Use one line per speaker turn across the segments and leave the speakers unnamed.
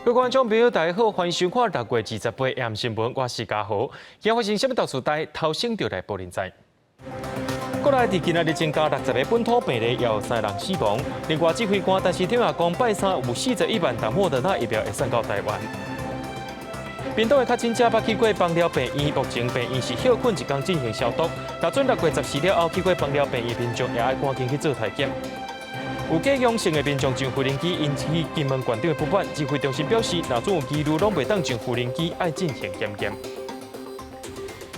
各位观众朋友，大家好，欢迎收看6月28日AM新闻，我是嘉豪。今发生什么大事代？头先就来报您知。国内伫今仔日增加60个本土病例，也有3人死亡。另外，指挥官陈时中也讲，拜三有41万剂莫德纳疫苗会送到台湾。屏东的确诊者捌去过放疗病院，目前病院是休困1天进行消毒。若准6月14日了后去过放疗病院民众，也爱赶紧去做体检。有假阳性的民众上无人机，引起金门县长的不满。指挥中心表示，若总有记录，拢袂当上无人机，爱进行检验。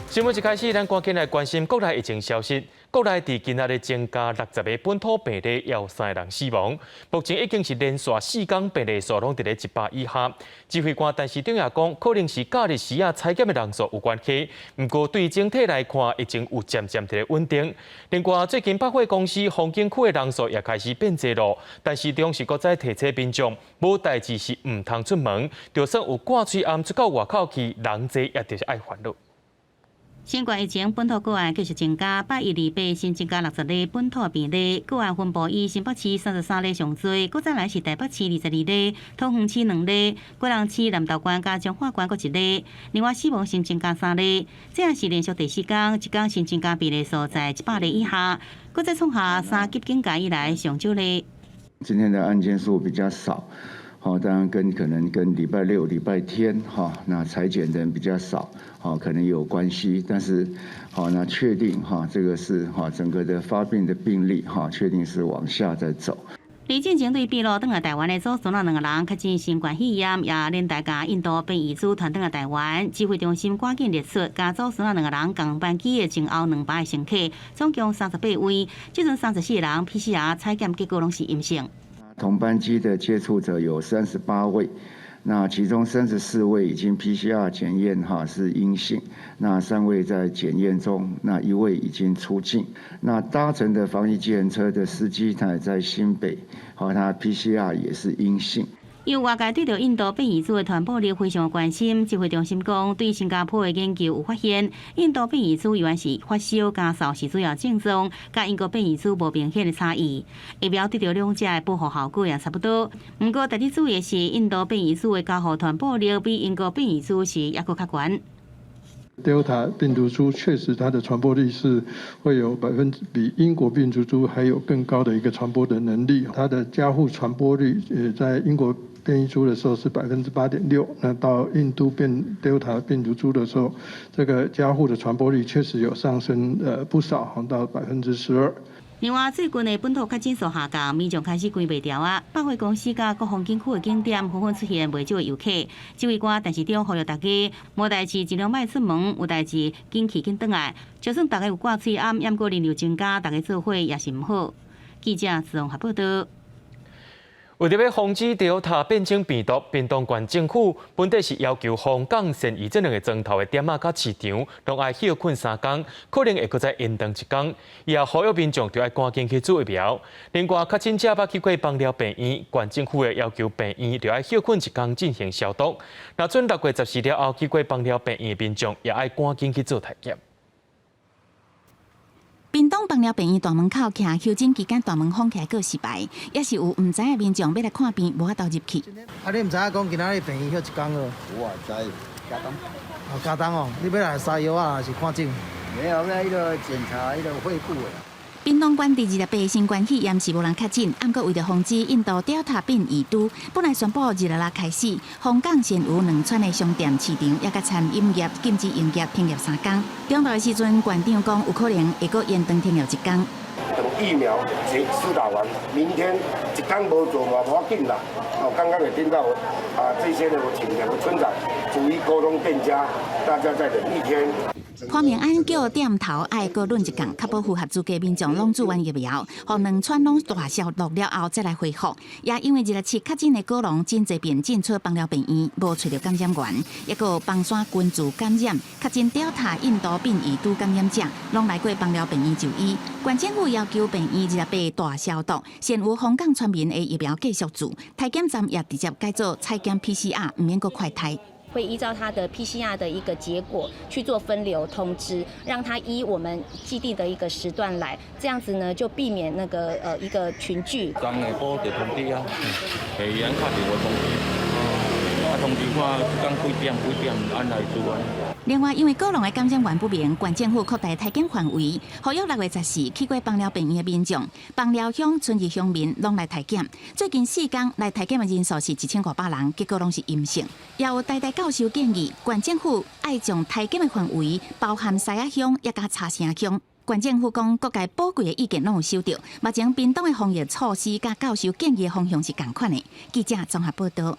新闻一开始，咱赶紧来关心国内疫情消息。国内伫今仔日增加60个本土病例，也有3人死亡。目前已经是连续4天病例数拢伫咧100以下。指挥官陈时中也讲，可能是假日时啊采检的人数有关系。不过对整体来看，疫情有渐渐伫咧稳定。另外，最近百货公司、风景区的人数也开始变侪咯。陈时中是搁再提醒民众，无代志是唔通出门，就算有挂嘴暗出到外口去，人侪也就是爱烦恼。
新冠疫情本土个案继续增加，8月28新增加60例本土病例，个案分布以新北市33例上多，搁再来是台北市22例，桃园市2例，果人市南投县加彰化县各1例。另外死亡新增加3例，这也是连续第4天，一天新增加病例数在100例以下，搁再创下3级警戒以来上少例。
今天的案件数比较少。当然可能跟礼拜6、礼拜天那采检的人比较少，可能有关系。但是那确定这个是整个的发病的病例确定是往下在走。
李进前对秘鲁登来台湾的祖孙2个人确诊新冠肺炎，也连带甲印度变异株传登来台湾。指挥中心赶紧列出甲祖孙2个人共班机的前后2班的乘客，总共38位，即阵34个人 PCR 采检结果拢是阴性。
同班机的接触者有38位，那其中34位已经 PCR 检验是阴性，那3位在检验中，那1位已经出境。那搭乘的防疫计程车的司机他也在新北，他 PCR 也是阴性。
由外界对着印度变异株的传播力非常关心，指挥中心讲，对新加坡的研究有发现，印度变异株原来是发烧、咳嗽是主要症状，甲英国变异株无明显的差异。疫苗对着两者的保护效果也差不多。不过，特别注意的是，印度变异株的交互传播力比英国变异株是也搁较悬。
Delta 病毒株确实它的传播力是会有比英国病毒株还有更高的一个传播的能力，它的加护传播率在英国变异株的时候是8.6%，那到印度变 Delta 病毒株的时候，这个加护的传播率确实有上升不少，到12%。
另外，最近的本土确诊数下降，民众开始关袂掉啊。百货公司甲各风景区的景点纷纷出现袂少的游客。指挥官陈时中呼吁大家，无代志尽量莫出门，有代志紧去紧转来。就算大家有挂嘴暗，也过人流增加，大家做伙也是毋好。记者自从报道。
为着要防止Delta变种病毒，屏东县政府本地是要求香港县医这2个钟头的店仔甲市场，拢爱休困3天，可能会搁再延长1天。也呼吁民众就要赶紧去做疫苗。另外，确诊者捌去过放疗病院，县政府也要求病院就要休困1天进行消毒。若准6月14日后去过放疗病院的民众，也爱赶紧去做体检。
屏东放疗病院大门口徛休诊期间大门封起来个失败，也是有唔知的民众要来看病，无法度入去。
啊，你唔知影讲今仔日病院休1天哦？
有啊，知加冬。
加冬哦，你要来撒药啊，还是看诊？
没有，那个检查那个肺部的。
屏东县第28新冠肺炎是无人确诊，不过为了防止印度Delta变异株，本来宣布2日开始，香港现有2串的商店、市场也甲餐饮业禁止营业停业3天。中昼的时阵，县长讲有可能会搁延长停业1天。
等疫苗施打完，明天1天无做嘛，无要紧啦。刚刚也听到这些呢，我请2个村长逐一沟通店家，大家再忍1天。
潘明安叫店头爱搁轮1天，确保符合资格民众拢做完疫苗，互2串拢大消毒了后再来恢复。也因为日7确诊的果农真侪便进出放疗病院，无找到感染源，也有放山群聚感染，确诊Delta印度变异株感染者，拢来过放疗病院就医。县政府要求病院28大消毒，现有香港村民的疫苗继续做，体检站也直接改做采检 PCR， 唔免搁快筛。
会依照他的 PCR 的一个结果去做分流通知，让他依我们既定的一个时段来，这样子呢就避免那个一个群聚。
刚下晡就通知啊，下院卡就会通知。通知看讲几点按来做啊。
另外，因为高龙的感染源不明，县政府扩大体检范围，呼吁6月14去过邦寮病院的民众、邦寮乡、春日乡民拢来体检。最近4天来体检的人数是1500人，结果拢是阴性。也有台大教授建议，县政府爱将体检的范围包含西仔乡也加茶城乡。县政府讲，各界宝贵的意见拢有收到，目前屏东的防疫措施甲教授建议的方向是同款的。记者综合报道。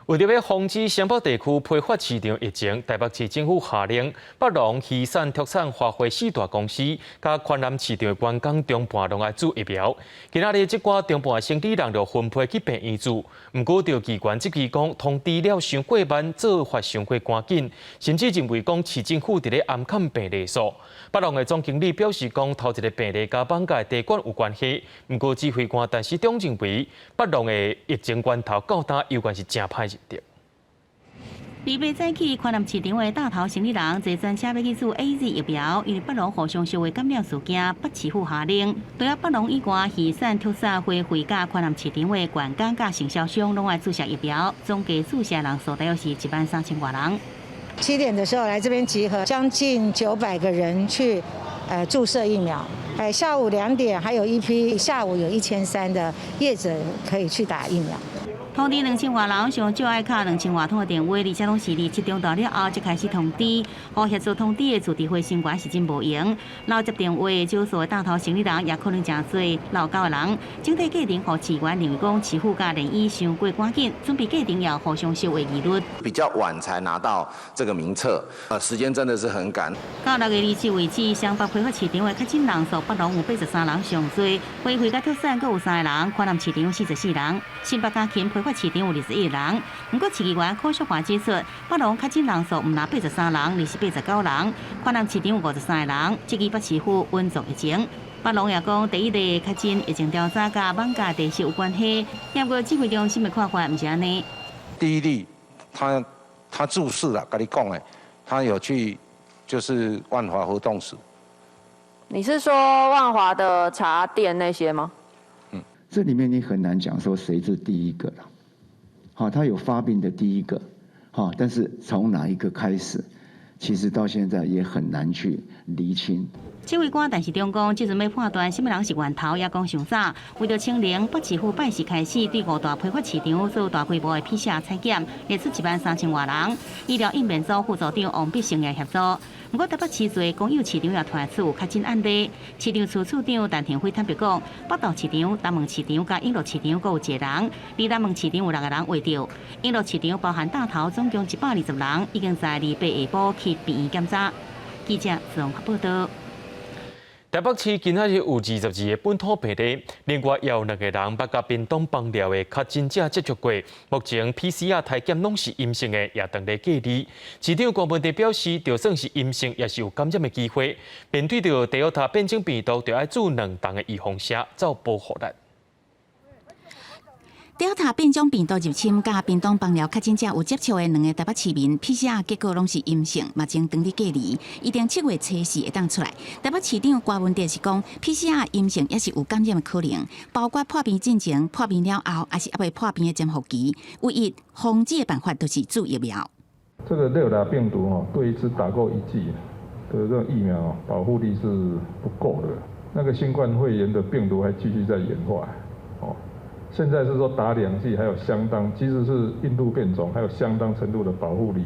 为着要防止湘北地区批发市场疫情，台北市政府下令北农渔产特产花卉4大公司甲宽南市场的员工中半拢爱注疫苗。今仔日，这寡中半生理人就分配去病院住，毋过着机关执行讲通知了伤过慢，做法伤过赶紧，甚至认为讲市政府伫咧暗砍病例数。北农的总经理表示讲，头一个病例甲绑架地管有关系，毋过指挥官陈时中认为北农的疫情源头到呾有关是真歹。
礼拜早起，宽南市场的大头生理人坐专车要去做 AZ 疫苗，因为北农互相烧的感染事件，北市府下令，除了北农以外，渔产特产花卉甲宽南市场的员工甲承销商拢爱注射疫苗，总计注射人数大约是13000多人。
7点的时候来这边集合，将近900个人去注射疫苗。下午2点还有一批，下午有1300的业者可以去打疫苗。
通知2000多人，上少爱卡2000多通的电话，而且拢是伫7点到了后才开始通知。予协助通知的自治会成员是真无用，老接电话少数的大头生理人也可能真多，老高的人，整体过程互市员认为讲市府甲联医伤过赶紧，准备过程要互相收的议论。
比较晚才拿到这个名册，时间真的是很赶。
到6月27为止，湘北批发市场的确诊人数，北农有83人上多，花卉甲特产各有3个人，宽南市场有44人，新北加勤批发市场有21人。不过市议员柯淑华指出，北农确诊人数唔拿83人，而是89人，宽南市场有53个人，这个北市府稳坐疫情。北农也讲，第一例确诊疫情调查甲绑架地市有关系，不过指挥中心的看法唔是安尼。
第一例，他注释了，跟你讲的，他有去就是万华活动室。
你是说万华的茶店那些吗？
这里面你很难讲说谁是第一个了。好，他有发病的第一个，好，但是从哪一个开始，其实到现在也很难去厘清。
指挥官陈时中讲，即阵要判断什么人是源头，也讲上早，为着清零，北市府拜四开始对5大批发市场做大规模的 PCR 采检，列出13000多人。医疗应变组副组长王必成也协助。不过台北市内公有市场也传出有确诊案例，市场处处长陈廷辉坦白讲，北投市场、南门市场甲永乐市场各有1个人，而南门市场有6个人获着。永乐市场包含大头，总共120人，已经在礼拜下晡去病院检查。记者综合报道。
台北市今仔日有22个本土病例，另外也有2个人捌甲屏东邦寮的确诊者接触过，目前 PCR 体检拢是阴性的，也等待隔离。市长郭文德表示，就算是阴性，也是有感染的机会。面对着Delta变种病毒，就要做2重的预防针，才有保护力。
Delta 变种病毒入侵，甲屏东邦寮确诊者有接触的2个台北市民 PCR 结果拢是阴性，目前当地隔离，一定7月初4会当出来。台北市长郭文德是讲 ，PCR 阴性也是有感染的可能，包括破病进前、破病了后，还是还未破病的潜伏期。唯一防治的办法就是注疫苗。
这个Delta病毒对一次打过1剂的这个疫苗保护力是不够的。那个新冠肺炎的病毒还继续在演化，现在是说打2剂，还有相当，即使是印度变种，还有相当程度的保护力。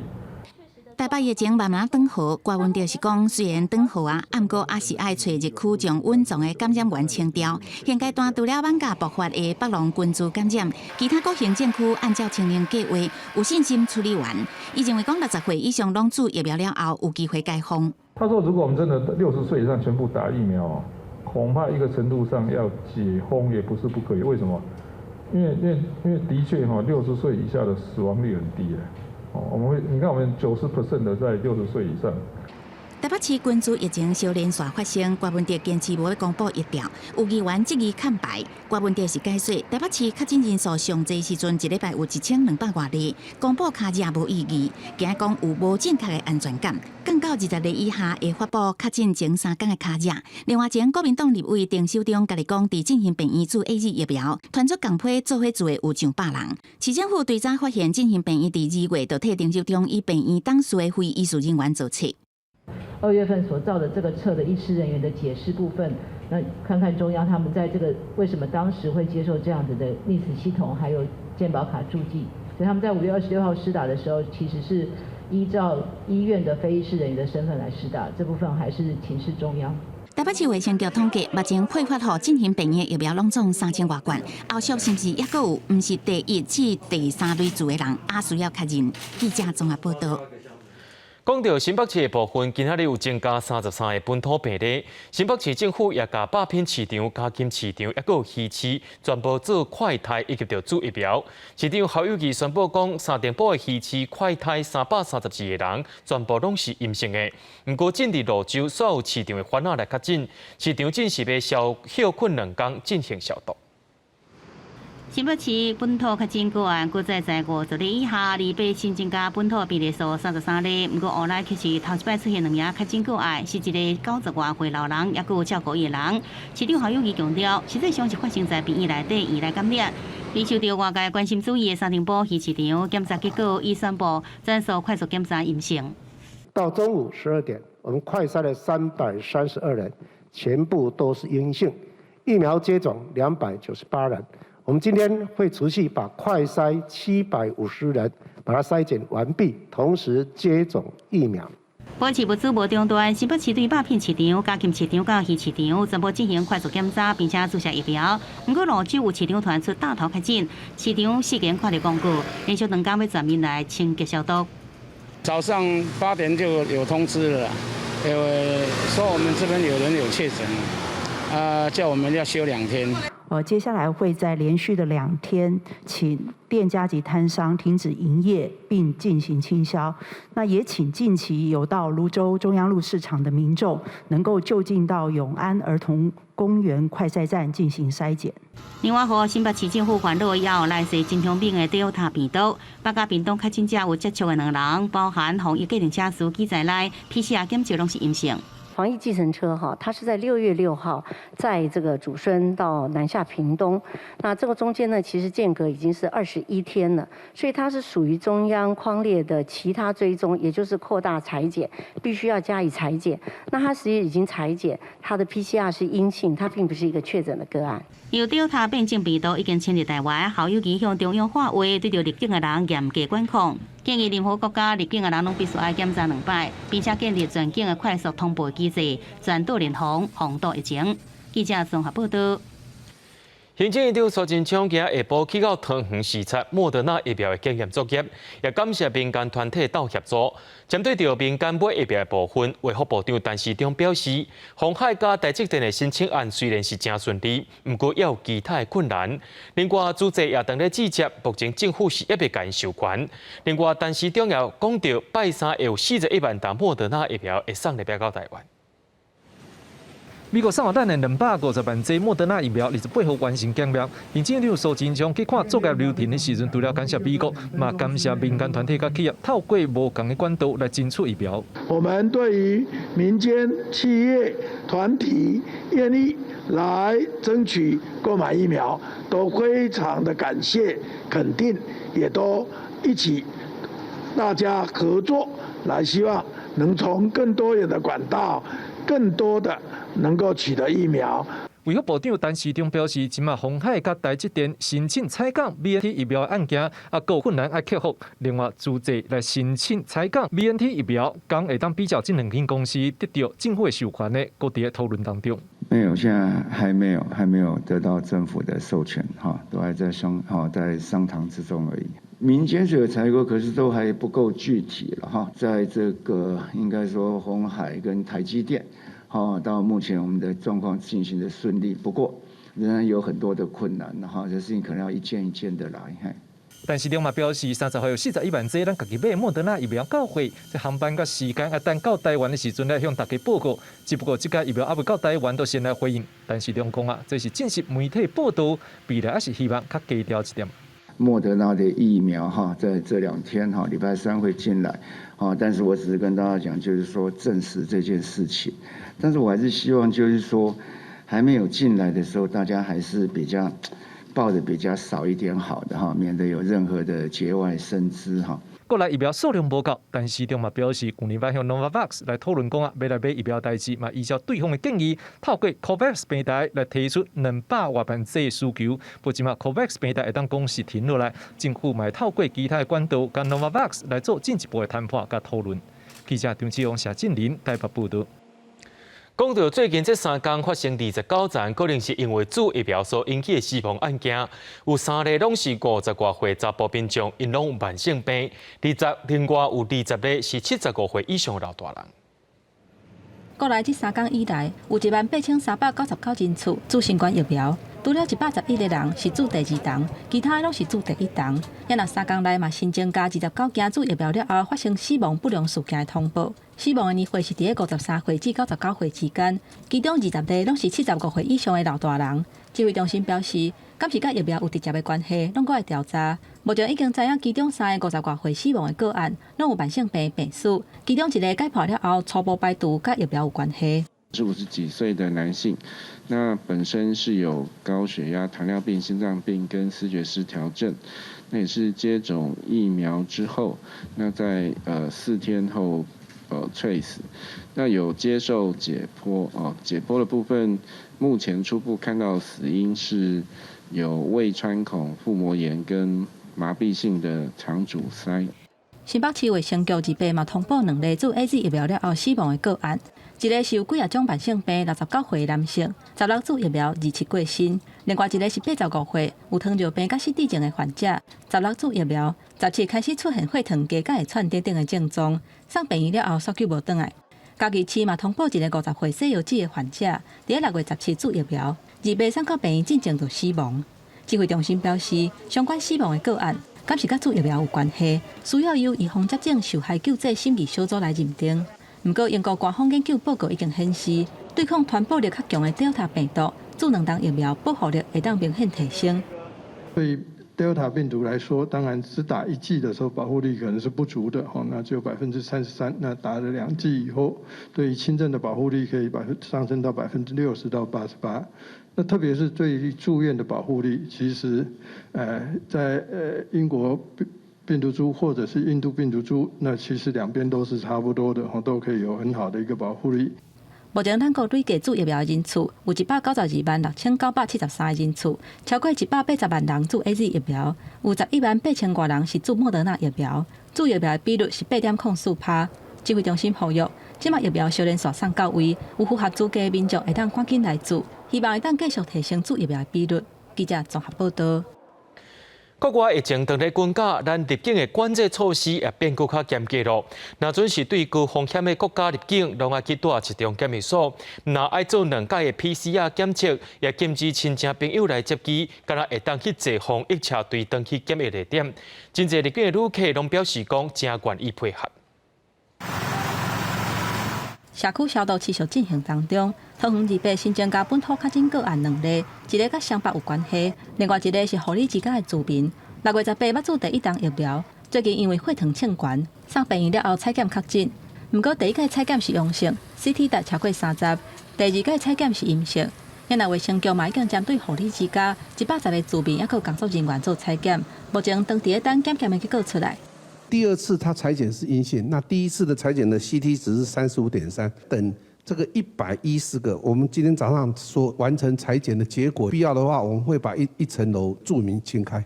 台北疫情慢慢转好，郭文德是讲，虽然转好啊，不过也是爱找疫区将稳重的感染源清掉。现阶段除了万家爆发的北农群聚感染，其他各行政区按照清零计划有信心处理完。伊认为讲60岁以上拢注疫苗了后，有机会解封。
他说，如果我们真的60岁以上全部打疫苗，恐怕一个程度上要解封也不是不可以。为什么？因为的确60岁以下的死亡率很低你看我们90% 的在60岁以上。
台台北市军事疫情小连续发生，郭文哲坚持无要公布疫调，有议员质疑看白。郭文哲是解说，台北市确诊人数上济时阵，一礼拜有1200多例，公布卡价无意义，惊讲有无正确的安全感。降到20例以下会发布确诊前3天的卡价。另外，前国民党立委郑秀中家己讲，伫进行病院做 AZ 疫苗，团组共批做伙做的有上100人。市政府最早发现进行病院伫2月就替郑秀中以病院当事的非医术人员做测。
2月份所造的这个测的医师人员的解释部分，那看看中央他们在这个为什么当时会接受这样子的历史系统还有健保卡注记，所以他们在5月26号施打的时候，其实是依照医院的非医师人员的身份来施打，这部分还是请示中央。
台北市卫生局统计，目前配发予进行病院疫苗拢总3000多罐，后续是不是还有唔是第1至第3类组的人也需要确认？记者综合报道。
讲到新北市的部分，今仔日有增加33个本土病例。新北市政府也甲8片市场、嘉金市场，也有鱼市全部做快筛以及着注疫苗。市长侯友宜宣布讲，3店铺的鱼市快筛332个人，全部拢是阴性的。不过，近日泸州所有市场的烦恼来确诊，市场正是要休困2天进行消毒。
新北市本土确诊个案，搁再在50例以下，离北新增加本土病例数33例。不过，后来却是头一摆出现2例确诊个案，是一个90外岁老人，也有照顾伊的人。市长侯友宜强调，实际上是发生在病院内底，伊来感染。而受到外界关心注意的3店铺鱼市场检查结果已宣布全数快速检查阴性。
到中午12点，我们快筛了332人，全部都是阴性，疫苗接种298人。我们今天会持续把快筛750人把它筛检完毕，同时接种疫苗。
保持物资无中断，新北市对8片市场、嘉金市场到鱼市场全部进行快速检查，并且注射疫苗。不过，泸州有市场传出大头确诊，市场4间看到广告，连续2天要全面来清洁消毒。
早上8点就有通知了，说我们这边有人有确诊，叫我们要休2天。
接下来会在连续的2天，请店家及摊商停止营业，并进行清消。那也请近期有到泸州中央路市场的民众，能够就近到永安儿童公园快筛站进行筛检。
另外，和新北市政府烦恼以后来势真凶病的 Delta 病毒，8家病毒确诊者有接触的2人，包含防疫计程车司机在内 ，PCR 检测拢是阴性。
防疫计程车它是在6月6号在这个竹孙到南下屏东，那这个中间呢，其实间隔已经是21天了，所以它是属于中央匡列的其他追踪，也就是扩大采检，必须要加以采检。那它实际已经采检，它的 PCR 是阴性，它并不是一个确诊的个案。
由Delta变种病毒已经侵入台湾，侯友宜向中央发话，对着入境的人严格管控，建议任何国家入境的人拢必须要检查2摆，并且建立全境的快速通报机制，全岛联防堵疫情。记者综合报道。
行政院长苏贞昌今下晡去到桃园视察莫德纳疫苗的检验作业，也感谢民间团体斗协助。针对着民间买疫苗的部分，卫福部长陈时中表示，鸿海甲台积电的申请案虽然是真顺利，不过也有其他的困难。另外，主席也当咧致歉，目前政府是一别甲因授权。另外，陈时中也讲到，拜三会有41万单莫德纳疫苗会送入表到台湾。
美国送予咱的250万剂莫德纳疫苗，28号完成检验。行政院苏贞昌去看作业流程的时阵，除了感谢美国，嘛感谢民间团体甲企业透过无同的管道来争取疫苗。
我们对于民间企业团体愿意来争取购买疫苗，都非常的感谢肯定，也都一起大家合作，来希望能从更多元的管道，更多的能够取得疫苗。
卫福部长陈时中表示，即马鸿海甲台积电申请采购 BNT 疫苗的案件，有困难要克服。另外，主席来申请采购 BNT 疫苗，刚会当比较这2间公司得到政府的授权的，各伫讨论当中。
没有，现在还没有得到政府的授权，都还在商讨之中而已。民间是有采购，可是都还不够具体了在这个应该说鸿海跟台积电。到目前我们的状况进行的顺利，不过仍然有很多的困难，这事情可能要一件一件的来。
但是中嘛表示，30号有41万剂咱家己买莫德纳疫苗到货，这航班甲时间啊，等到台湾的时阵来向大家报告。只不过这家疫苗还未到台湾，都先来回应。但是中共啊，这是正式媒体报道，未来还是希望较低调一点。
莫德纳的疫苗在这2天礼拜3会进来但是我只是跟大家讲，就是说证实这件事情。但是我还是希望，就是说还没有进来的时候，大家还是比较报的比较少一点好的免得有任何的节外生枝
国内疫苗数量无够，但市场嘛表示，去年要向 Novavax 来讨论讲要来买疫苗代志，嘛依照对方的建议，透过 COVAX 平台来提出200多万剂的需求。不过嘛 ，COVAX 平台会当公示停落来，政府嘛透过其他的管道，跟 Novavax 来做进一步的谈判甲讨论。记者张志勇、谢振林台北报道。
讲到最近这3天发生29件，可能是因为注疫苗所引起的死亡案件，有3例拢是50多岁查甫民众，因拢有慢性病；另外有20例是75岁以上的老大人。
国内这3天以来，有18399人次注新冠疫苗，除了111个人是注第2档，其他拢是注第1档。也那3天内嘛新增加29件注疫苗了后发生死亡不良事件的通报。死亡的年岁是伫53岁至99岁之间，其中20例拢是75岁以上的老大人。指挥中心表示，敢是甲疫苗有直接的关系，拢搁会调查。目前已经知影其中3个50多岁死亡的个案，拢有慢性病病史，其中1个解剖了后初步排除甲疫苗有关系。
是50几岁的男性，那本身是有高血压、糖尿病、心脏病跟思觉失调症，那也是接种疫苗之后，那在4天后猝死，那有接受解剖解剖的部分，目前初步看到死因是有胃穿孔、腹膜炎跟麻痹性的肠阻塞。
新北市卫生局2日嘛通报2例注 AZ 疫苗了后死亡的个案，一个是有几种慢性病69岁的男性，16注疫苗27过身；另外一个是85岁有糖尿病甲失智症的患者，16注疫苗，17开始出现血糖低、甲会喘等等的症状，送病院了后续无转来。嘉义市嘛通报一个50岁西药剂的患者，伫6月17注疫苗，2月送到病院进前就死亡。指挥中心表示，相关死亡的个案，敢是甲注疫苗有关系，需要由预防接种受害救济审议小组来认定。不过，英国官方研究报告已经显示，对抗传播力较强的 Delta 病毒，注2档疫苗保护力会当明显提升。
对 Delta 病毒来说，当然只打1剂的时候保护力可能是不足的，那只有33%。那打了2剂以后，对于轻症的保护力可以上升到60%到88%。那特别是对于住院的保护力，其实在英国病毒株或者是印度病毒株，那其实2边都是差不多的，都可以有很好的一个保护力。
目前咱国累计注疫苗的人次有192万6973个人次，超过180万人注 AZ 疫苗，有118000多人是注莫德纳疫苗，注疫苗的比率是8.04%。指挥中心呼吁，即卖疫苗小连续送到位，有符合资格的民众会当赶紧来注，希望会当继续提升注疫苗的比率。记者综合报道。
国外疫情当咧滚价，咱入境的管制措施也变搁较严格咯。若准是对高风险的国家入境，拢爱去住一中检疫所，若爱做2届的 PCR 检测，也禁止亲戚朋友来接机，敢若会当去坐防疫车队登去检疫地点。真侪入境的旅客拢表示讲，真愿意配合。
社区消毒持续进行当中，桃园2日新增加本土确诊个案2例，一个甲双北有关系，另外一个是护理之家的住民。6月18要注第1档疫苗，最近因为血糖秤悬，送病院了后采检确诊。不过第1届采检是阳性 ，CT 值超过30，第2届采检是阴性。也那卫生局嘛已经针对护理之家110个住民，也有工作人员做采检，目前当地等检验的结果出来。
第2次他采检是阴性，那第1次的采检的 CT 值是35.3，等这个110个，我们今天早上所完成采检的结果，必要的话，我们会把一层楼住民清开。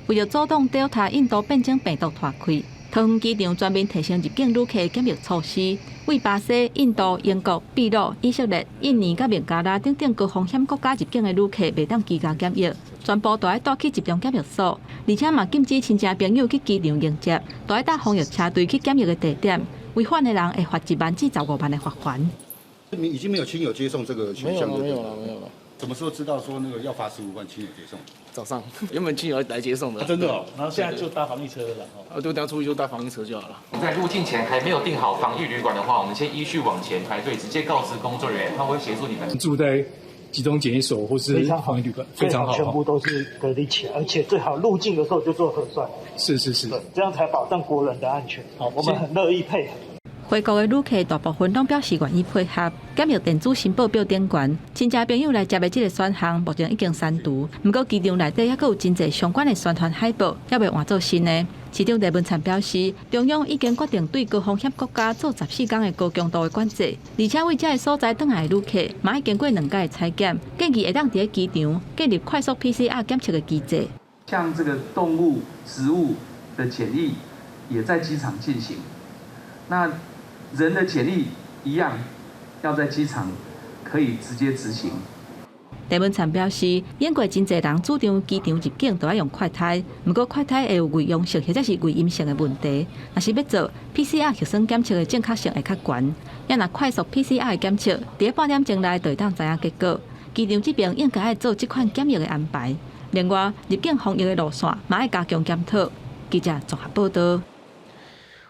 为了阻挡 Delta 印度变种病毒拓开，桃园机场专门提升入境旅客检疫措施，为巴西、印度、英国、秘鲁、以色列、印尼甲孟加拉等等高风险国家入境的旅客，袂当居家检疫，全部都要带去集中检疫所，而且嘛禁止亲戚朋友去机场迎接，都要搭防疫车队去检疫的地点，违反的人会罚1万至15万的罚款。
已经没有亲友接送这个选项了，
没有了。
什么时候知道说那个要罚15万亲友接送？
早上，原本亲友来接送的。
真的哦，然后现在就搭防疫车了
对，等下出去就搭防疫车就好了。
在入境前还没有订好防疫旅馆的话，我们先依序往前排队，直接告知工作人员，他会协助你们。
住在集中检疫所或是防疫旅馆，非常好，
全部都是隔离起来，而且最好入境的时候就做核酸。
是，
对，这样才保障国人的安全。好，我们很乐意配合。
回国的旅客大部分都表示愿意配合，检疫电子申报标准悬，亲戚朋友来接的这个选项目前已经删除。不过机场内底还有真侪相关的宣传海报，还未换做新的。市长李文灿表示，中央已经决定对高风险国家做14天的高强度的管制，而且为这个所在返来的旅客，嘛已经过2届的采检，建议会当伫机场建立快速 PCR 检测的机制。
像这个动物、植物的检疫也在机场进行，那人的检疫一样，要在机场可以直接执行。
李文灿表示，英国真侪人主张机场入境都要用快筛，不过快筛会有伪阳性或者是伪阴性的问题。若是要做 PCR 核酸检测的正确性会较悬，要若快速 PCR 的检测，伫半点钟内就会当知影结果。机场这边应该爱做这款检疫的安排。另外，入境防疫的路线嘛要加强检讨。记者综合报道。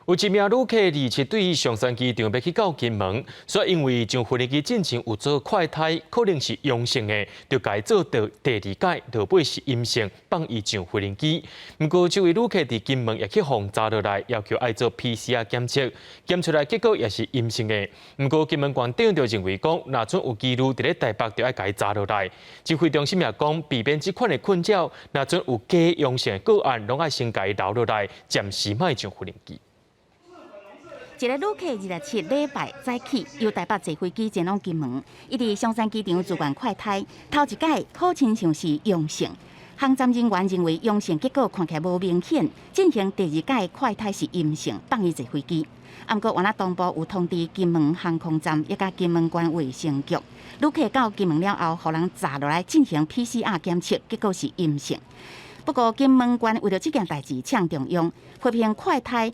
有一名旅客27对于上山机场要去到金门，所以因为上飞机进前有做快筛，可能是阳性的，就改做到第2届，到尾是阴性，放伊上飞机。不过，这位旅客伫金门也去互查落来，要求爱做 PCR 检测，检出来结果也是阴性的。不过，金门县长就认为讲，若准有记录伫咧台北，就要甲伊查落来。指挥中心也讲，避免这款的困扰，若准有假阳性的个案，拢爱先甲伊留落来，暂时莫上飞机。
一个旅客27礼拜早起由台北坐飞机前往金门，伊伫松山机场自愿快筛，头一届好亲像是阳性，航站人员认为阳性结果看起来无明显，进行第2届快筛是阴性，放伊坐飞机。不过，原来东部有通知金门航空站，也甲金门县卫生局，旅客到金门了后，互人查落来进行 PCR 检测，结果是阴性。不过，金门县为了这件代志呛中央，批评快筛。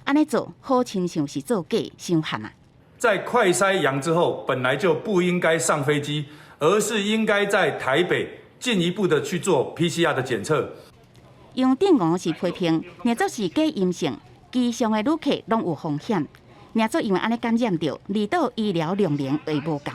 安尼做好亲像是做假，伤寒啊！
在快筛阳之后，本来就不应该上飞机，而是应该在台北进一步的去做 PCR 的检测。
杨定国是批评，若做是假阴性，机上的旅客拢有风险。若做因为安尼感染到，离岛医疗量能会无够。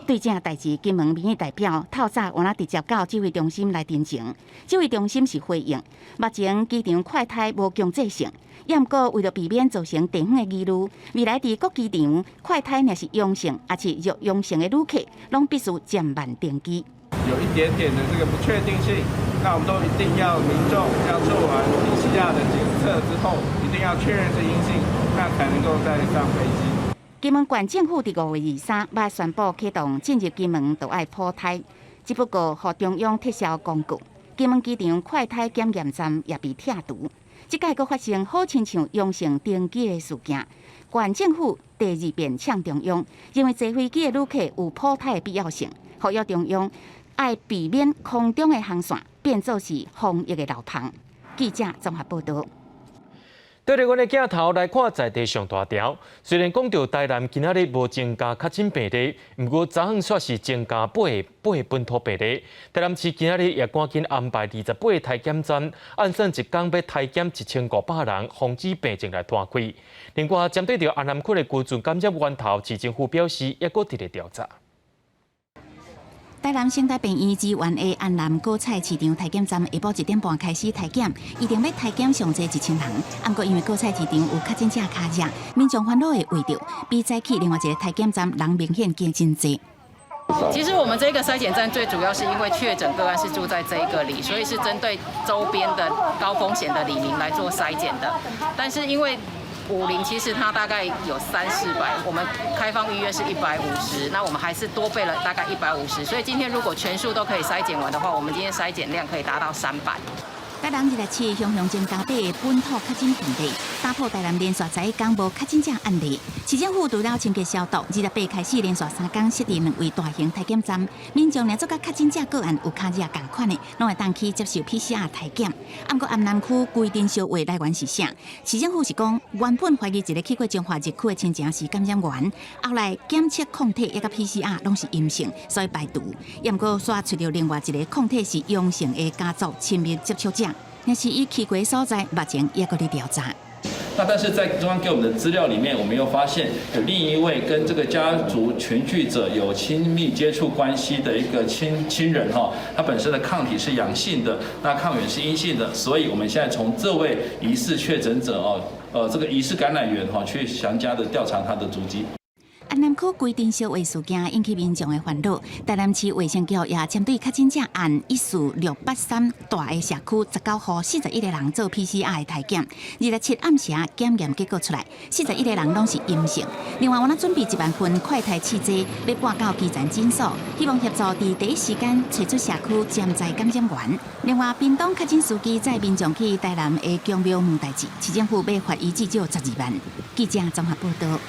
对这代志，金门民意代表透早原来直接到指挥中心来陈情，指挥中心是回应，目前机场快筛无强制性。不过，为了避免造成地方的疑虑，未来伫各机场快筛若是阳性，还是弱阳性的旅客，拢必须减慢登机。
有一点点的这个不确定性，那我们都一定要民众要做完 PCR 的检测之后，一定要确认是阴性，那才能够再上飞机。
金门县政府伫5月23日宣布启动进入金门都要普筛，只不过互中央撤销公告，金门机场快筛检验站也被拆除。即届阁发生好亲像阳性登机的事件，县政府第2遍呛中央，认为坐飞机的旅客有普筛的必要性，呼吁中央爱避免空中的航线变作是防疫的漏棚。记者综合报道。
对着阮的镜头来看在地上大条，虽然讲到台南今仔日无增加确诊病例，不过昨昏却是增加8个本土病例。台南市今仔日也赶紧安排28个体检站，按算一天要体检1500人，防止病情来断开。另外，针对着安南区的居住感染源头，市政府表示也搁伫咧调查。
台南省大病院支援的安南果菜市场体检站，下晡1点半开始体检，预定要体检上济1000人。不过因为果菜市场有确诊者卡热，民众烦恼的为着比早起另外一个体检站人明显加真济。
其实我们这个筛检站最主要是因为确诊个案是住在这一个里，所以是针对周边的高风险的里民来做筛检的。但是因为50其实它大概有300-400，我们开放预约是150，那我们还是多备了大概150，所以今天如果全数都可以筛检完的话，我们今天筛检量可以达到300。
台南日起，雄增加8个本土确诊病例，打破台南连续11天无确诊者案例。市政府除了清洁消毒，28开始连续3天设置2位大型体检站，民众连做甲确诊者个案有卡热共款的，拢会当去接受 PCR 体检。不过安南区规定小话来源是啥？市政府是讲，原本怀疑一个去过中华日区的亲情是感染源，后来检测抗体也甲 PCR 拢是阴性，所以排除。也不过刷出了另外一个抗体是阳性的家族亲密接触者。但是以去过所在，目前也搁在调查。
那但是在中央给我们的资料里面，我们又发现有另一位跟这个家族群聚者有亲密接触关系的一个亲人哈，他本身的抗体是阳性的，那抗原是阴性的，所以我们现在从这位疑似确诊者这个疑似感染源去详加的调查他的足迹。
安南区规定小话事件引起民众的烦恼，台南市卫生局也针对确诊者按14683大的社区19号41个人做 PCR 的体检，27暗时检验结果出来，41个人拢是阴性。另外，我们准备1万份快筛试剂要拨到基层诊所，希望协助在第一时间找出社区潜在感染源。另外，屏东确诊司机载民众去台南的宫庙问代志，市政府要罚伊至少12万。记者综合报道。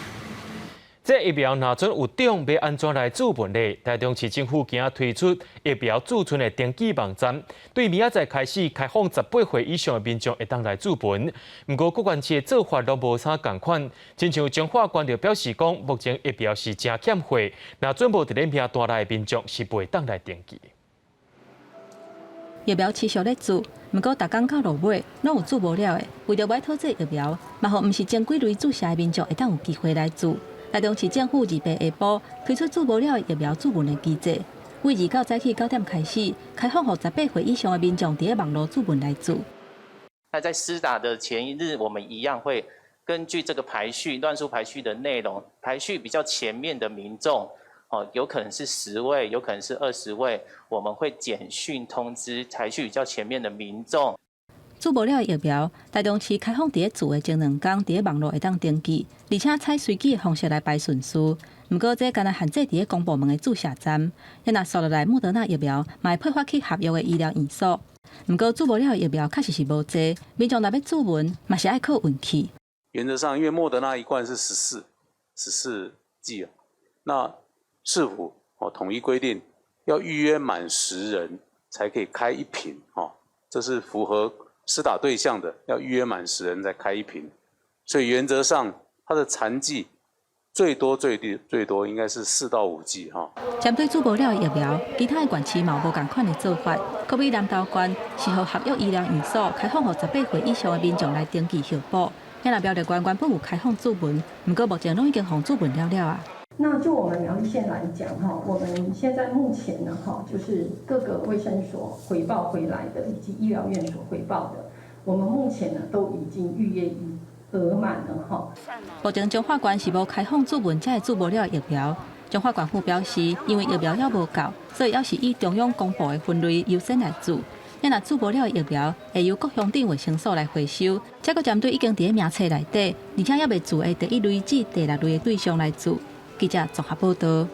这疫苗若准有中，要安怎来注文呢？台中市政府今仔推出疫苗储存的登记网站，对明仔载开始开放18岁以上的民众会当来注文。不过各县市的做法都无啥共款，亲像彰化县就表示讲，目前疫苗是真欠货，若准无伫咧名单内的民众是袂当来登记。
疫苗持续咧注，不过逐工到落尾拢有注无了的，为着摆脱这疫苗，嘛互毋是正规类注射的民众会当有机会来注。台中市政府2日下晡推出注无了疫苗注文的机制，为2到早起9点开始，开放予18岁以上的民众伫网络注文来注。
那在施打的前一日，我们一样会根据这个乱数排序的内容，排序比较前面的民众，有可能是10位，有可能是20位，我们会简讯通知排序比较前面的民众。
注无了疫苗，台中市开放伫咧注的前2天，伫咧网络会当登记，而且采随机的方式来排顺序。不过，这敢若限制伫咧公部门的注射站，也若刷落来莫德纳疫苗，嘛会配发去合约的医疗院所。不过，注无了疫苗确实是无济，民众若要注文，嘛是爱靠运气。
原则上，因为莫德纳一罐是14剂，那市府统一规定要预约满10人才可以开1瓶，这是符合施打对象的，要预约满10人才开1瓶，所以原则上它的残剂最多应该是4到5剂
针对注无了疫苗，其他的县市嘛无共款的做法。可比南投县是予合约医疗院所开放予18岁以上的民众来登记候补，也若苗栗县原本有开放注文，不过目前拢已经予注文了啊。
那就我们苗栗县来讲我们现在目前呢就是各个卫生所回报回来的，以及医疗院所回报的，我们目前呢都已经预约额满了
目前彰化县是无开放注文，才会注无了疫苗。彰化县府表示，因为疫苗还无够，所以要是以中央公布的分类优先来注。也若注无了疫苗，会由各乡镇卫生所来回收，再个针对已经伫咧名册内底，而且还未注的第1类至第6类的对象来注。记者综合报道。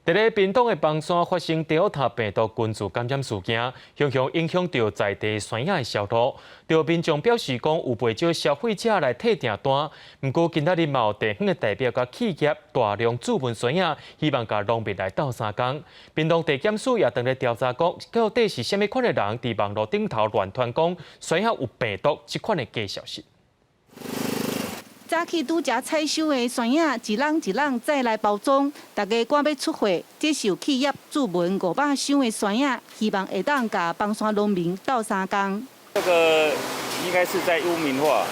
伫咧屏东的邦山发生Delta病毒群聚感染事件，影响到在地山野的销路。有民众表示讲，有不少消费者来退订单，不过今仔日嘛有地方的代表甲企业大量注文山野，希望甲农民来斗3工。屏东地检署也当咧调查讲，到底是虾米款的人伫网络顶头乱传讲山野有病毒这款的假消息。
早起拄食采收的山野，一人一人再来包装，大家赶要出货。这是有企业注文500箱的山野，希望会当甲邦山农民斗3工。
这个应该是在污名化。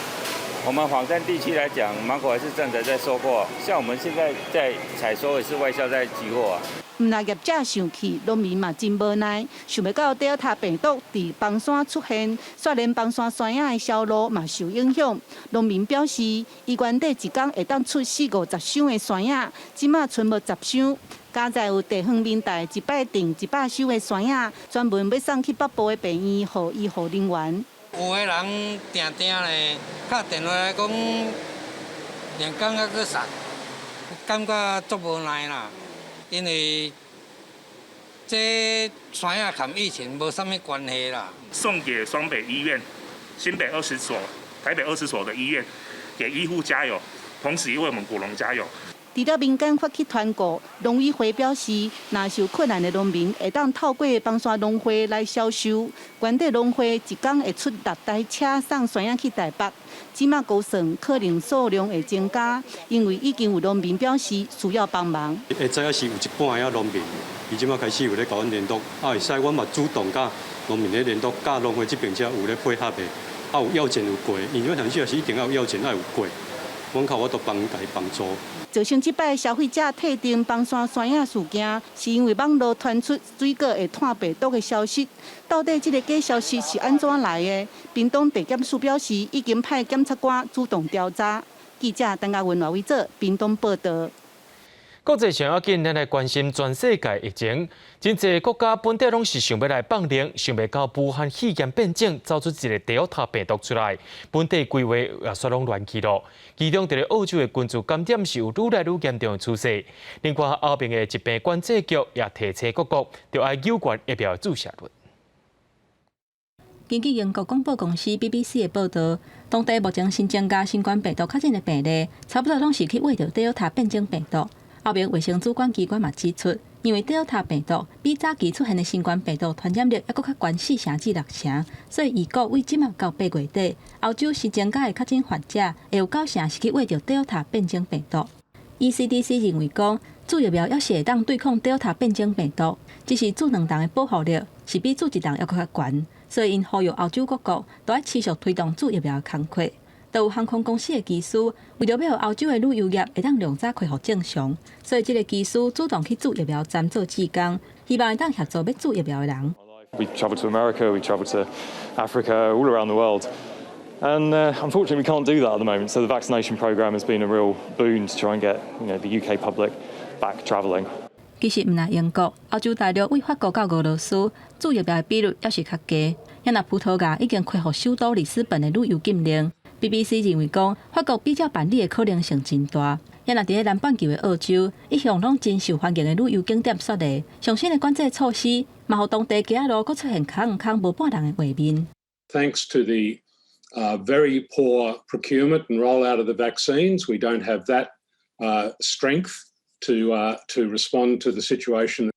我们枋山地区来讲，芒果还是正在收获，像我们现在在采收也是外销在集货啊。
毋若业者生气，农民嘛真无奈，想要到Delta病毒伫邦山出现，却连邦山山野的销路嘛受影响。农民表示，伊原底一工会当出40-50箱的山野，即马剩无10箱。加在有地方民代一摆订100箱的山野，专门要送去北部的病院，予医护人员。
有的人定咧打电话来讲，连工还去送，感觉足无奈啦。因为这三亚跟疫情无什么关系啦。
送给双北医院、新北20所、台北20所的医院，给医护加油，同时也为我们果农加油。
除了民间发起团购，农委会表示，若受困难的农民会当透过帮山农会来销售。原地农会一天会出6台车送山药去台北，即马估算可能数量会增加，因为已经有农民表示需要帮忙。
会知影是有一半的农民，伊即马开始有咧甲阮联络，会使阮嘛主动甲农民咧联络，甲农会这边才有咧配合的，有要件有过，因为详细是一定要有要件要有过，阮靠我都帮家帮助。
造成这摆消费者退订帮山山药事件，是因为网络传出水果会炭病毒的消息。到底这个假消息是安怎来的？屏东地检署表示，已经派检察官主动调查。记者陈嘉文来为做屏东报道。
国际上要紧，咱来关心全世界疫情。真侪国家本地拢是想要来放零，想要到武汉肺炎变种，走出一个 Delta 病毒出来，本地规划也煞拢乱起咯。其中，伫咧澳洲的群组感染是有愈来愈严重的趋势。另外，后边的疾病管制局也提醒各国，要爱有关疫苗注射率。
根据英国广播公司 BBC 的报道，当地目前新增加新冠病毒确诊的病例，差不多拢是去为着 Delta 变种病毒。后边卫生主管机关嘛指出，因为 Delta 病毒比早期出现的新冠病毒传染力还佫较悬4成至6成，所以预估为即马到8月底，欧洲新增加的确诊患者会有9成是去为着 Delta 变种病毒。ECDC 认为讲，注疫苗也是会当对抗 Delta 变种病毒，只是注2档的保护力是比注1档还佫较悬，所以因呼吁欧洲各国都要持续推动注疫苗的工作。都有航空公司的技师为了要欧洲的旅游业会当量早恢复正常，所以这个技师主动去注疫苗站做志工，希望会当协助要注疫苗的人。
We travel to America, we travel to Africa, all around the world. And unfortunately, we can't do that at the moment. So the vaccination program has been a real boon to try and get the UK public back travelling.
其实唔但英国、欧洲大陆为法国到俄罗斯注疫苗的比率也是较低，也那葡萄牙已经恢复首都里斯本的旅游禁令。BBC 认为讲，法国比较办理的可能性真大。也若伫咧南半球的澳洲，一向拢真受欢迎的旅游景点雪梨，上新的管制措施，嘛互当地街路佫出现空无半人的画面。
Thanks to the very poor procurement and rollout of the vaccines, we don't have that strength to respond to the situation.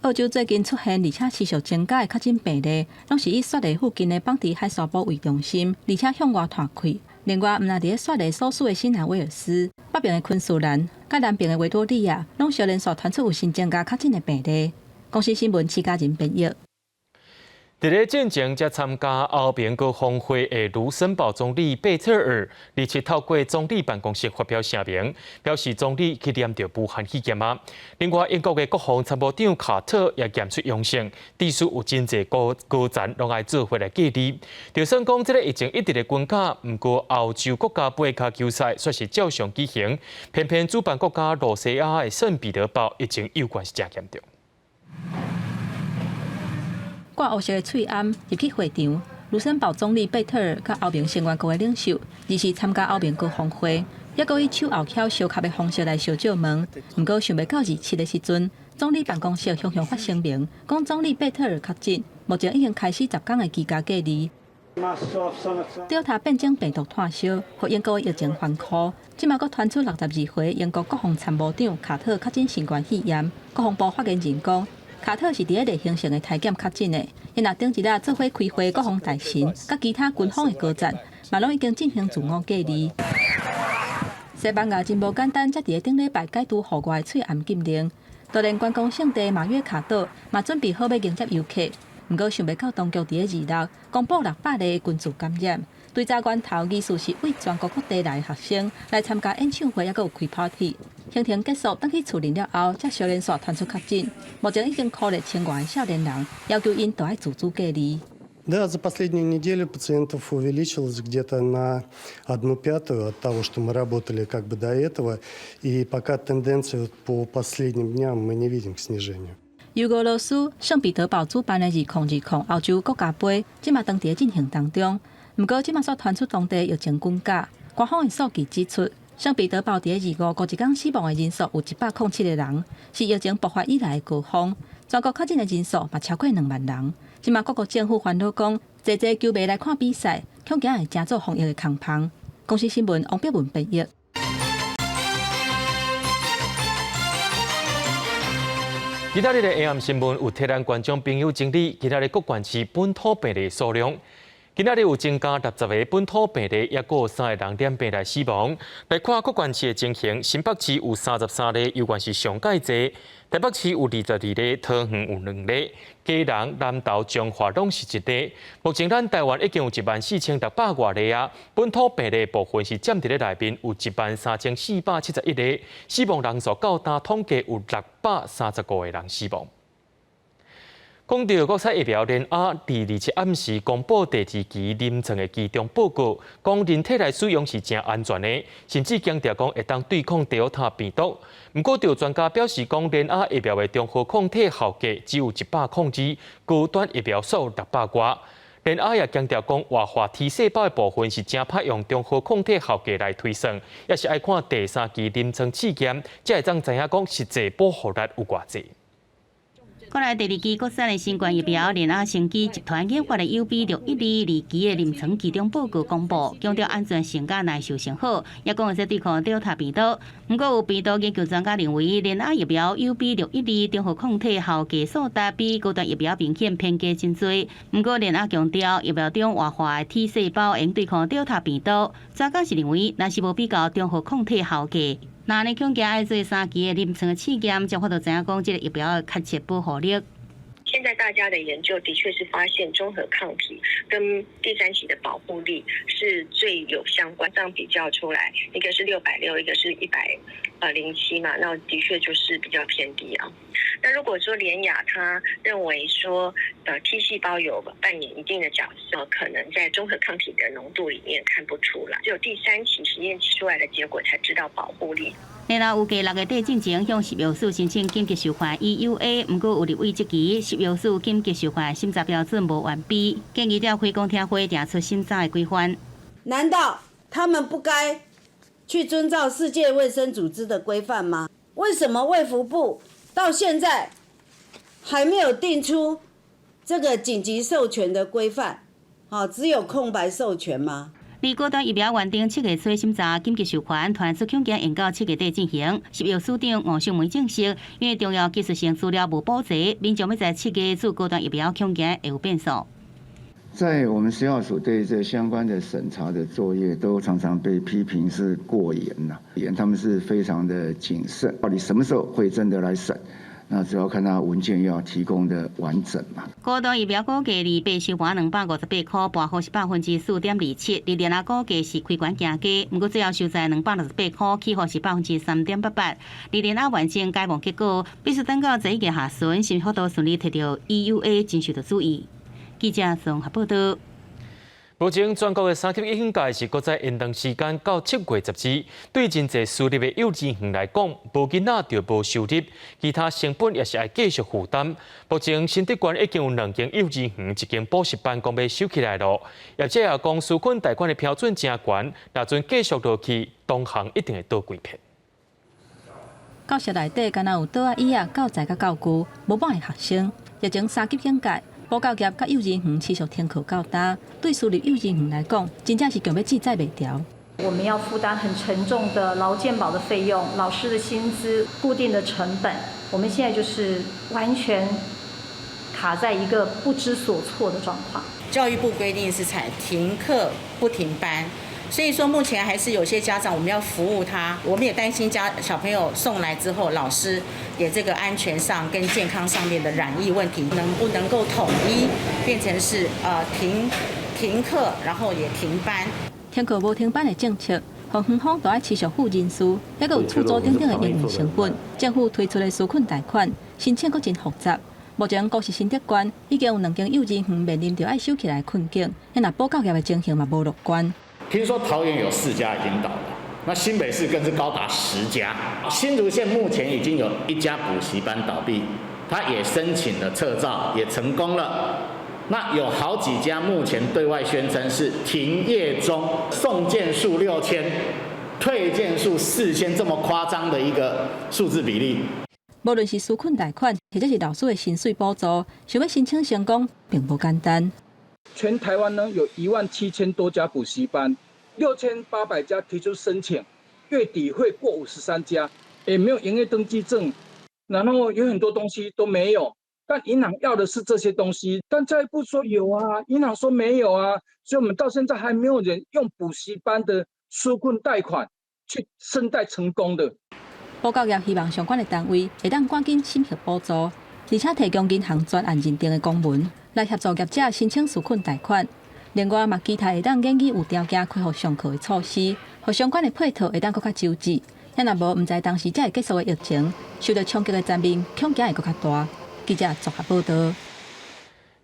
澳洲最近出现而且持续增加的确诊病例，拢是以雪梨附近的邦迪海沙堡为中心，而且向外拓开。另外，毋但伫咧雪梨所属的新南威尔斯、北边的昆士兰、甲南边的维多利亚，拢小连续传出有新增加确诊的病例。公司新闻，徐家仁编译。伫咧进前才参加欧盟高峰会的卢森堡总理贝特尔，日前透过总理办公室发表声明，表示总理去验到武汉肺炎啊。另外，英国的国防参谋长卡特也验出阳性，指出有真侪高层拢爱做回来隔离。就算讲这个疫情一直的关卡，不过欧洲国家杯卡球赛却是照常举行，偏偏主办国家罗西亚的圣彼得堡疫情有关是真严重。挂黑色的喙暗入去会场，卢森堡总理贝特尔甲欧盟成员国的领袖，二是参加欧盟高峰会，也阁以手后翘小卡的方式来小照门。不过想袂到27的时阵，总理办公室向发声明，讲总理贝特尔确诊，目前已经开始10天的居家隔离。Delta 变种病毒炭烧，互英国的疫情反箍。即马阁传出62岁英国国防参谋长卡特确诊新冠肺炎。国防部发言人讲，卡特是伫咧例行性的体检确诊的，因若顶一日做伙开会国防大臣，甲其他军方的高层，嘛拢已经进行自我隔离。西班牙真无简单，才伫咧顶礼拜解除户外喙暗禁令，就连观光胜地马约卡岛嘛准备好要迎接游客。不过想袂到当局伫咧2日公布600例群聚感染，对早源头疑似是为全国各地来的学生来参加演唱会，还佫有开 party。行程结束，返去厝里了后，才小连续传出确诊。目前已经鼓励1000外的少年人，要求因都要自主隔离。
Да, за последнюю неделю пациентов увеличилось где-то на 1/5 от того, что мы работали как бы до этого, и пока тенденцию по последним дням мы не видим к снижению.
由俄罗斯圣彼得堡主办的2020欧洲国家杯，即马当地进行当中。不过，即马所传出当地疫情滚价，官方的数据指出，圣彼得堡伫2月过一天死亡的人数有107个人，是疫情爆发以来的高峰。全国确诊的人数嘛超过2万人。即马各国政府烦恼讲，坐球迷来看比赛，恐惊会加做防疫的空棚。公司新闻王碧文报道。
今仔日的 AM 新闻有替咱观众朋友整理今仔日各县市本土病例数量。今仔日有增加60个本土病例，也有3个人染病来死亡。来看各县市的情形，新北市有33例，犹原是上界侪；台北市有22例，桃园有2例，基隆、南投、彰化拢是1例。目前咱台湾已经有14600多例啊，本土病例部分是占伫咧内面有13471例，死亡人数到达统计有635个人死亡。讲到国产疫苗联雅伫27暗时公布第2期临床的其中报告，讲人体内使用是真安全的，甚至强调讲会当对抗 Delta 病毒。不过，有专家表示讲，联雅疫苗的中和抗体效价只有100控制，高端疫苗数600多。联雅也强调讲，活化 T 细胞的部分是真歹用中和抗体效价来推算，也是爱看第3期临床试验，才会当知影讲实际保护力有偌济。
过来第2期国产的新冠疫苗联雅生技集团研发的 UB612 期的临床其中报告公布，强调安全性甲耐受性好，也讲会使对抗 Delta 病毒。不过有病毒研究专家认为，联雅疫苗 UB612 中和抗体效价数值比高端疫苗明显偏低真多。不过联雅强调，疫苗中活化的 T 细胞用对抗 Delta 病毒。专家是认为，若是无比较中和抗体效价。那呢，恐惊爱做3期的临床的试验，才发到知影讲，这个疫苗的确切保护力。
现在大家的研究的确是发现中和抗体跟第3期的保护力是最有相关，这样比较出来，一个是660，一个是107嘛，那的确就是比较偏低啊。那如果说联雅他认为说T 细胞有扮演一定的角色，可能在中和抗体的浓度里面看不出来，只有第3期实验出来的结果才知道保护力。
联雅有计6月底进前向食药署申请紧急授权 EUA， 不过有入围这期食药署紧急授权审查标准无完备，建议调开公听会定出审查的规范。
难道他们不该去遵照世界卫生组织的规范吗？为什么卫福部到现在还没有定出这个紧急授权的规范？只有空白授权吗？
离高端疫苗原定7月初审查紧急授权，传出恐惊延到7月底进行。食药署长吴秀梅证实，因为重要技术性资料无补齐，民众要在7月做高端疫苗恐惊会有变数。
在我们食药署对这相关的审查的作业，都常常被批评是过严呐，他们是非常的谨慎，到底什么时候会真的来审？那主要看他文件要提供的完整嘛。
高端疫苗估计离白收盘258块，盘幅是4.27%，离联雅估计是开悬行价，不过最后收在268块，起伏是3.88%。离联雅完成解剖结果，必须等到11月下旬，新幅度顺利摕到 EUA， 真受到注意。记者综合报道。
目前全国的3级疫情界是搁再延长时间到7月10日。对真侪私立的幼稚园来讲，无囡仔就无收入，其他成本也是要继续负担。目前新竹县已经有2间幼稚园、1间补习班讲要收起来了。业者也讲，纾困贷款的标准真悬，若阵继续落去，同行一定会倒规片。
教室内底敢若有桌椅啊、教材甲教具，无满的学生。疫情3级警戒。保教业甲幼稚园持续停课到大，对私立幼稚园来讲，真正是强要记载袂掉。
我们要负担很沉重的劳健保的费用、老师的薪资、固定的成本，我们现在就是完全卡在一个不知所措的状况。
教育部规定是采停课不停班。所以说，目前还是有些家长我们要服务他，我们也担心小朋友送来之后，老师也这个安全上跟健康上面的染疫问题，能不能够统一变成是停课，然后也停班。
停课无停班的政策，让园方都要持续付人事，还有厝租等等的营运成本。政府推出的纾困贷款申请阁真复杂。目前高市新竹县已经有2间幼稚园面临着要收起来的困境，那保教业的情形嘛无乐观。
听说桃园有4家已经倒了，那新北市更是高达10家。新竹县目前已经有1家补习班倒闭，他也申请了撤照，也成功了。那有好几家目前对外宣称是停业中，送件数6000，退件数4000，这么夸张的一个数字比例。
无论是纾困贷款，或者是老师的薪水补助，想要申请成功并不简单。
全台湾呢有17000多家补习班，6800家提出申请，月底会过53家，也没有营业登记证，然后有很多东西都没有。但银行要的是这些东西，但教育部说有啊，银行说没有啊，所以我们到现在还没有人用补习班的纾困贷款去申贷成功的。
补教业希望相关的单位会当赶紧审核补助，而且提供银行专案认定的公文，来协助业者申请纾困贷款。另外，嘛期待会当研究有条件恢复上课的措施，和相关的配套会当更加周至。也若无，唔知当时才会结束的疫情，受到冲击的层面恐惊会更加大。记者综合报道。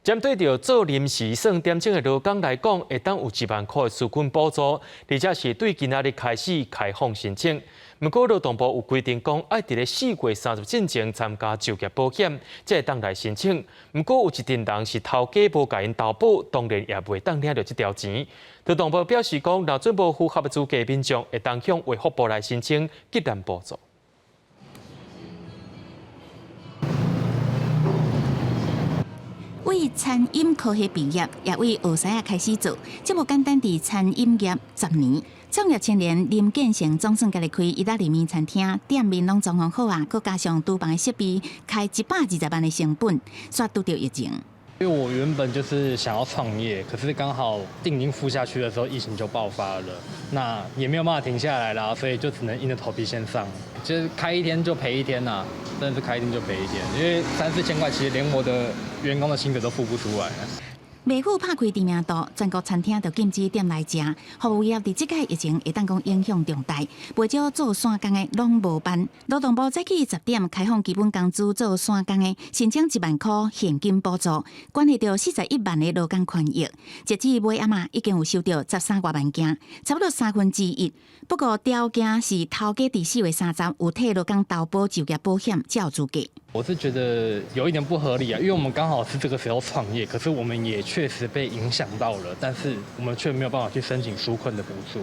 针对着做临时算点钟的劳工来讲，会当有1万块的纾困补助，而且是对今仔日开始开放申请。不过劳动部有规定讲，要伫咧4月30之前参加就业保险，才会当来申请。不过有一阵人是头家无甲因投保，当然也袂当领到这条钱。劳动部表示讲，若准无符合资格的民众，会当向卫福部来申请急难补助。
为餐饮科系毕业，也为学师开始做，这无简单伫餐饮业10年。创业青年林建成总算家己开意大利面餐厅，店面拢装潢好啊，佮加上厨房的设备，开120万的成本，煞拄到疫情。
因为我原本就是想要创业，可是刚好定金付下去的时候，疫情就爆发了，那也没有办法停下来啦，所以就只能硬着头皮先上。就是开一天就赔一天呐，真的是开一天就赔一天，因为3、4千块，其实连我的员工的薪水都付不出来。
卖府拍开知名度，全国餐厅就禁止店来食，服务业伫即届疫情会当讲影响重大，不少做散工的拢无班。劳动部早起10点开放基本工资做散工的，申请1万块现金补助，关系到41万的劳工权益。截至尾暗已经有收到13多万件，差不多1/3。不过条件是头家伫4月30有替劳工投保就业保险才有资格。
我是觉得有一点不合理啊，因为我们刚好是这个时候创业，可是我们也确实被影响到了，但是我们却没有办法去申请纾困的补助。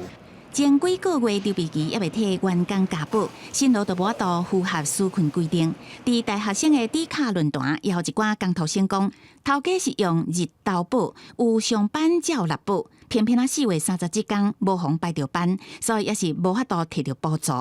前几个月留备期也未替员工加保，新劳就无法度符合纾困规定。伫大学生的底卡论坛，也有一寡工读生讲，头家是用日投保，有上班才有纳保，偏偏4月31天无妨排着班，所以也是无法度摕到补助。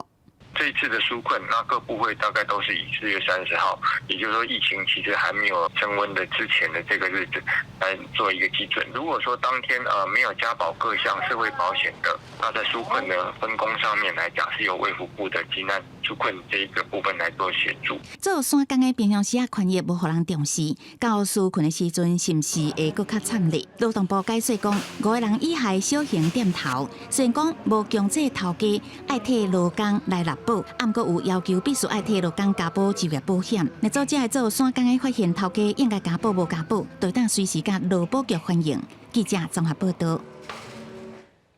这一次的纾困，那各部会大概都是以4月30号，也就是说疫情其实还没有升温的之前的这个日子来做一个基准。如果说当天没有加保各项社会保险的，那在纾困的分工上面来讲，是由卫福部的急难纾困这一个部分来做协助。
做散工的平常时权益无互人重视，到纾困的时阵是毋是会更较惨烈？劳动部解说讲，5个人以下小型店头，虽然讲无强制头家爱替劳工来纳保，暗过有要求必须爱替劳工加保就业保险。若做这做散工的发现头家应该加保无加保，就当随时甲劳保局反映。记者综合报道。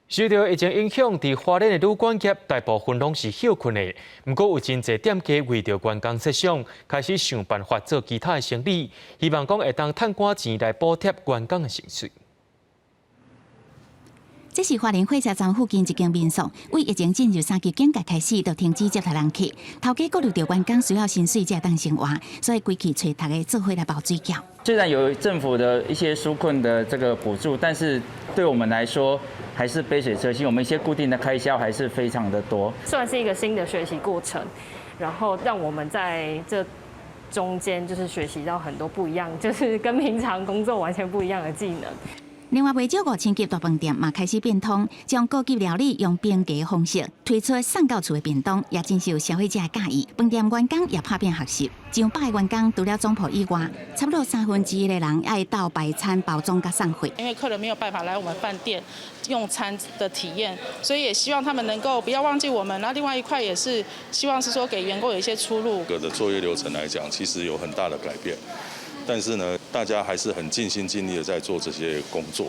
受到疫情影响，伫花莲的旅馆业大部分拢是休困的。不过有真侪店家为着员工设想，开始想办法做其他的生意，希望讲会当趁寡钱来补贴员工的薪水。
这是花莲火车站附近一间民宿，为疫情进入3级警戒开始，就停止接待人客。头家顾虑到员工需要薪水才当生活，所以规气找大家做伙来包水饺。
虽然有政府的一些纾困的这个补助，但是对我们来说还是杯水车薪，我们一些固定的开销还是非常的多。
算是一个新的学习过程，然后让我们在这中间就是学习到很多不一样，就是跟平常工作完全不一样的技能。
另外，不少5000级大饭店嘛开始变通，将高级料理用变价方式推出送到厝的便当，也真受消费者的介意。饭店员工也拍片学习，上百个员工除了总铺以外，差不多1/3的人爱到摆餐包装甲送货。
因为客人没有办法来我们饭店用餐的体验，所以也希望他们能够不要忘记我们。然后另外一块也是希望是说给员工有一些出路。
整个的作业流程来讲，其实有很大的改变。但是呢，大家还是很尽心尽力的在做这些工作。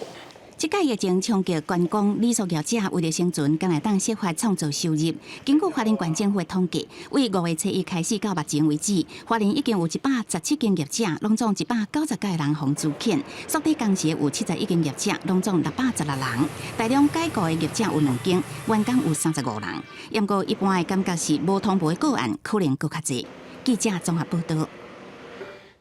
这届疫情冲击观光旅宿业者为了生存，敢来当设法创造收入。根据花莲县政府的统计，为5月初1开始到目前为止，花莲已经有117间业者，拢总199个人红资遣，缩短工时有71间业者，拢总616人。大量解雇的业者有2间，员工有35人。不过一般的感觉是无通报的个案可能更较多。
记者综合报道。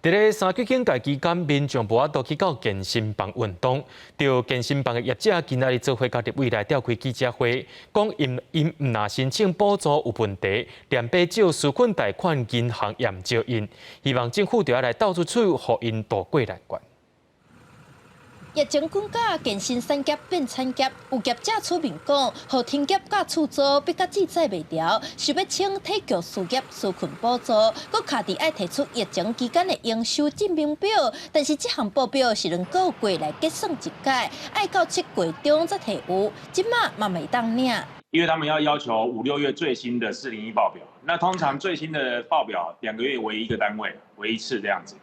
伫咧三级警戒期间，民众无法度去到健身房运动。着健身房的业者今仔日做伙甲立委来召开记者会，讲因毋若申请补助有问题，连被借纾困贷款银行也毋借因，希望政府着要来斗出手，互因渡过难关。
疫情关卡，健身三级变产级，有业者出面讲，互停业甲出租逼甲记载袂牢，想要请体育事业纾困补助，佮卡伫爱提出疫情期间的营收证明表，但是这项报表是2个月来结算一届，爱到7月中才提有，即马嘛袂当领。
因为他们要求5、6月最新的401报表，那通常最新的报表2个月为一个单位，为一次这样子。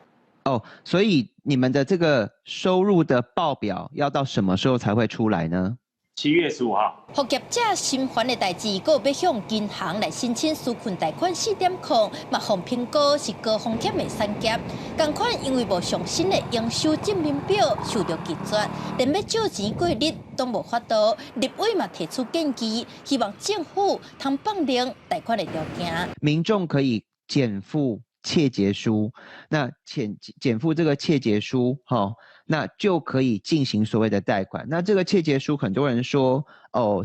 哦，所以你们的这个收入的报表要到什么时候才会出来呢
？7月15号。
互业者心烦的代志，佮要向银行来申请纾困贷款4点控，嘛互评估是高风险的三级。同款因为无上新的营收证明表受到拒绝，连要借钱过日都无法度。立委嘛提出建议，希望政府通放宽贷款的条件。
民众可以减负切结书，那减负这个切结书，那就可以进行所谓的贷款。那这个切结书，很多人说，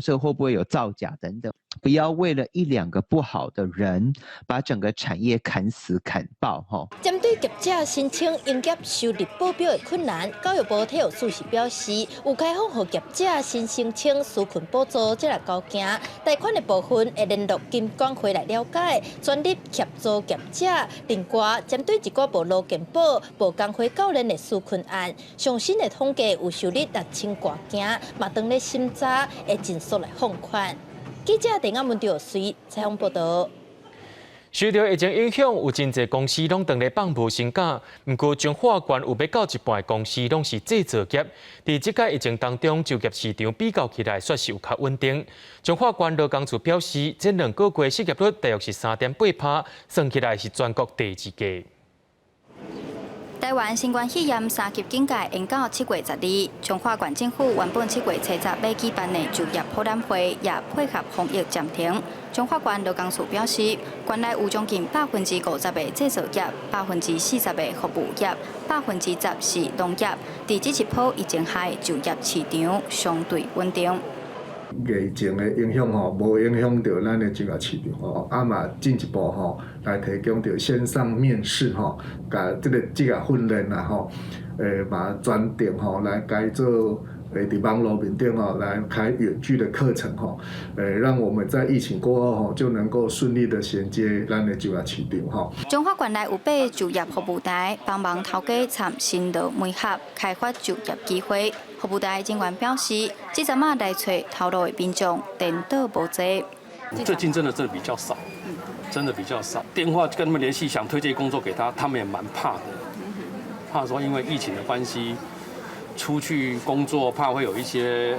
这会不会有造假等等？不要为了1、2个不好的人，把整个产业砍死砍爆，
针对业者申请营业收入报表的困难，教育部体育处是表示，有开放予业者先申请纾困补助，再来交件贷款的部分会联络金管会来了解，全力协助业者。另外，针对一个无路健保、无工会教练的纾困案，上新的统计有受理6000多件，嘛当咧审查，会尽速来放宽。记者陈雅文调随采访报道。
受到疫情影响，有真侪公司拢当咧放无薪假，不过彰化县有要到一半的公司拢是制造业。伫即届疫情当中，就业市场比较起来算是有较稳定。彰化县劳工处表示，这2个月失业率大约是3.8%，算起来是全国第2低。
台湾新冠肺炎3级警戒延到7月12日，彰化县政府原本7月初10要举办的就业博览会，也配合防疫暂停。彰化县劳工处表示，县内有将近50%的制造业、40%的服务业、10%是农业。伫这一波疫情下，就业市场相对稳定。
疫情的影响无影响到咱的就业市场嘛进一步来提供到线上面试甲这个职业训练嘛专点来改做伫网络面顶来开远距的课程让我们在疫情过后就能够顺利的衔接咱的就业市场
彰化县内有8个就业服务台，帮忙头家参新劳媒合，开发就业机会。服务台警员表示，这阵仔来找头路的民众，颠倒无济。
最近真的比较少，真的比较少。电话跟他们联系，想推荐工作给他，他们也蛮怕的，怕说因为疫情的关系，出去工作怕会有一些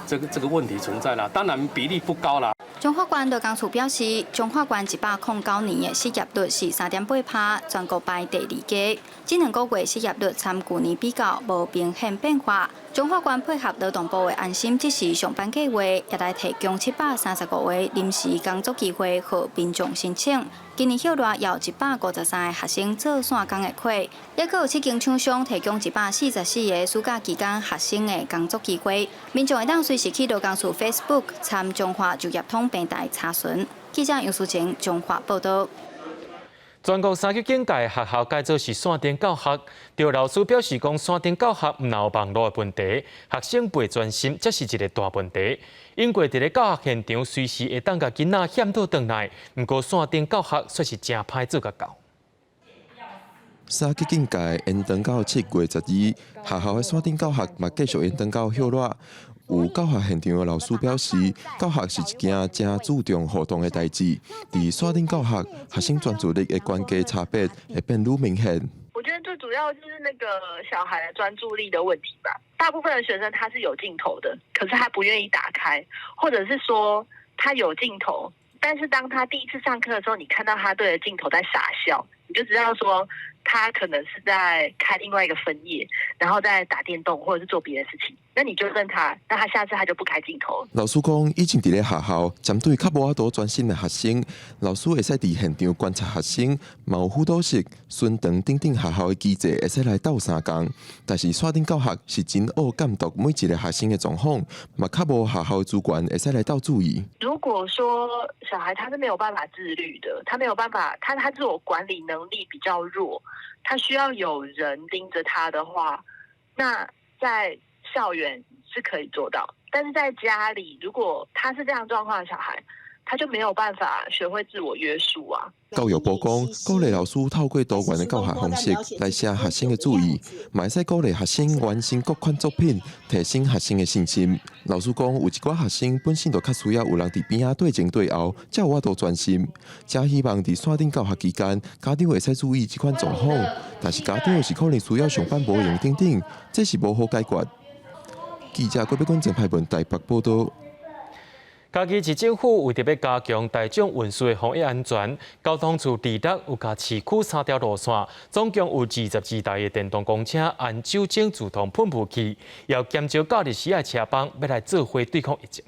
这个问题存在啦。当然比例不高啦。
彰化县劳工处表示，彰化县109年的失业率是3.8%，全国排第2低。这2个月失业率参去年比较无明显变化。彰化县配合劳动部的安心即时上班计划，也来提供735个临时工作机会予民众申请。今年休热有153个学生做线工的课，也有7间厂商提供144个暑假期间学生的工作机会。民众会当随时去劳工处 Facebook 参彰化就业通平台查询。记者杨淑晴彰化报道。
全国3级警戒，学校改做是线顶教学。着老师表示讲，线顶教学毋有网络的问题，学生袂专心，这是一个大问题。因为伫咧教学现场，随时会当甲囡仔险倒转来，毋过线顶教学却是真歹做甲到。
3级警戒延长到7月12日，学校的线顶教学嘛继续延长到休热。有教学现场的老师表示，教学是一件真注重互动的代志。伫线顶教学，学生专注力的关键差别会变愈明显。
我觉得最主要就是那个小孩的专注力的问题吧。大部分的学生他是有镜头的，可是他不愿意打开，或者是说他有镜头，但是当他第一次上课的时候，你看到他对着镜头在傻笑，你就知道说他可能是在开另外一个分页，然后再打电动或者是做别的事情。那你纠正他，那他下次他就不开镜头。
老师讲，以前伫咧学校针对较无法度专心的学生，老师会使伫现场观察学生，嘛有辅导室、巡堂等等学校的机制，会使来斗相共。但是线顶教学是真恶监督每一个学生的状况，嘛较无学校的资源会使来斗注意。
如果说小孩他是没有办法自律的，他没有办法，他自我管理能力比较弱，他需要有人盯着他的话，那在校园是可以做到，但是在家里，如果他是这样状况的小孩，他就没有办法学会自我约束啊。
教育部讲，鼓励老师透过多元的教学方式来写学生的注意，嘛会使鼓励学生完成各款作品，提升学生的信心。老师讲，有一寡学生本身就较需要有人伫边仔对前对后，才有法度专心。真希望伫线顶教学期间，家长会使注意这款状况，但是家长是可能需要上班无用等等，这是无好解决。记者郭碧君郑派文台北报道。
嘉义市政府为着要加强大众运输的防疫安全，交通处第六有甲市区3条路线，总共有22台的电动公车按酒精自动喷雾器，要减少假日时的车帮，要来做伙对抗疫情。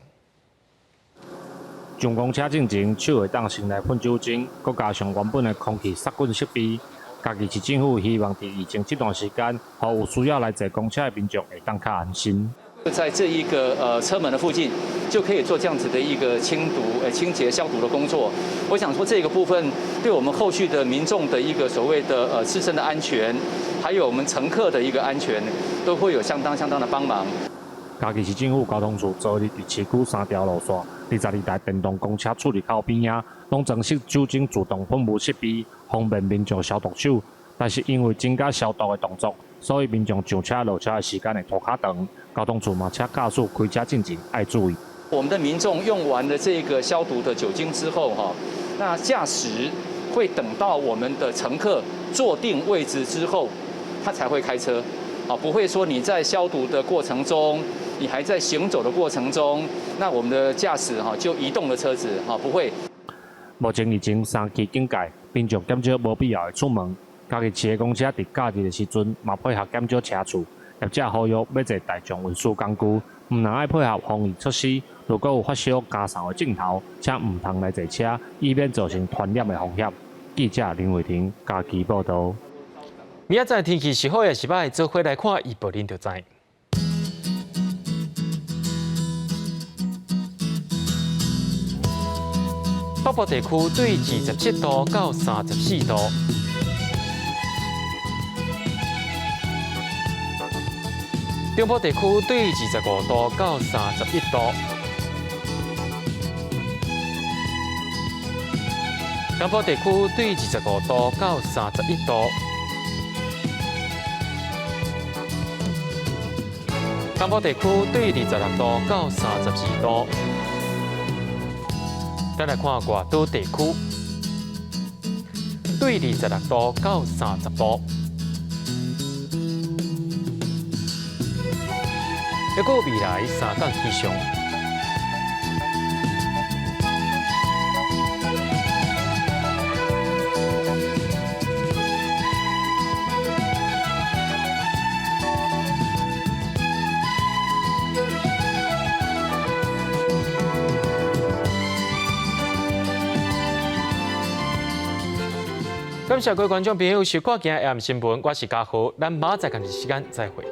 上公车进前，手会当先来喷酒精，佮加上原本的空气杀菌设备。嘉义市政府希望伫疫情这段时间，互有需要来坐公车的民众会当较安心。
在这一个车门的附近，就可以做这样子的一个清洁消毒的工作。我想说这个部分对我们后续的民众的一个所谓的自身的安全，还有我们乘客的一个安全，都会有相当的帮忙。
嘉义市政府交通处昨日伫市区3条路线，22台电动公车出入口边仔，拢装设酒精自动喷雾设备，方便民众消毒手。但是因为增加消毒的动作，所以民众上车落车的时间会拖较长。交通处嘛，请驾驶开车进前要注意。
我们的民众用完了这个消毒的酒精之后，那驾驶会等到我们的乘客坐定位置之后，他才会开车。不会说你在消毒的过程中，你还在行走的过程中，那我们的驾驶就移动了车子，不会。
目前疫情3期警戒，民众减少无必要的出门。嘉义市的公车伫假日的时阵，嘛配合减少车次。业者呼吁要坐大众运输工具，唔能爱配合防疫措施。如果有发烧、咳嗽的症头，请唔通来坐车，以免造成传染的风险。记者林伟霆，嘉义报道。
明仔载天气是好也是歹，做伙来看预报您就知。北部地区对27度到34度。中部地区对25度到31度，南部地区对25度到31度，东部地区对26度到32度。咱来看外岛地区，对26度到30度。还有未来3天气象。感谢各位观众朋友收看今日 AM 新闻，我是嘉豪，咱明仔载同一时间再会。